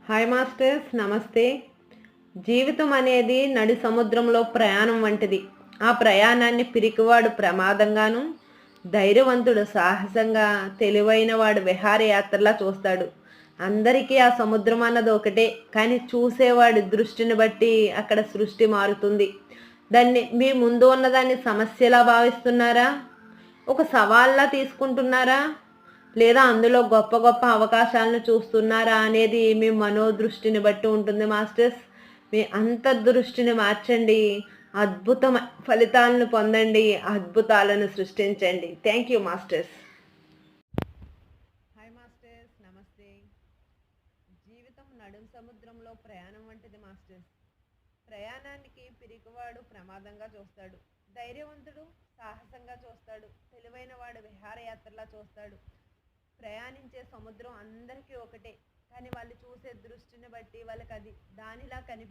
Hi masters, నమస్తే. జీవితం అనేది నడి సముద్రంలో ప్రయాణం వంటిది. ఆ ప్రయాణాన్ని పిరికివాడు ప్రమాదంగాను, ధైర్యవంతుడు సాహసంగా, తెలివైనవాడు విహారయాత్రలా చూస్తాడు. అందరికీ ఆ సముద్రం అన్నది ఒకటే, కానీ చూసేవాడి దృష్టిని బట్టి అక్కడ సృష్టి మారుతుంది. దాన్ని మీ ముందు ఉన్నదాన్ని సమస్యలా భావిస్తున్నారా? ఒక సవాల్లా తీసుకుంటున్నారా? లేదా అందులో గొప్ప గొప్ప అవకాశాలను చూస్తున్నారా అనేది మీ మనోదృష్టిని బట్టి ఉంటుంది మాస్టర్స్. మీ అంతర్దృష్టిని మార్చండి. అద్భుత ఫలితాలను పొందండి. అద్భుతాలను సృష్టించండి. Thank you masters. Hi masters, నమస్తే. జీవితం నడుం సముద్రంలో ప్రయాణం వంటిది మాస్టర్స్. ప్రయాణానికి పిరికివాడు ప్రమాదంగా చూస్తాడు, ధైర్యవంతుడు సాహసంగా చూస్తాడు, తెలివైన వాడు విహారయాత్రలా చూస్తాడు. ప్రయాణించే సముద్రం అందరికీ ఒకటే, కానీ వాళ్ళు చూసే దృష్టిని బట్టి వాళ్ళకి అది దానిలా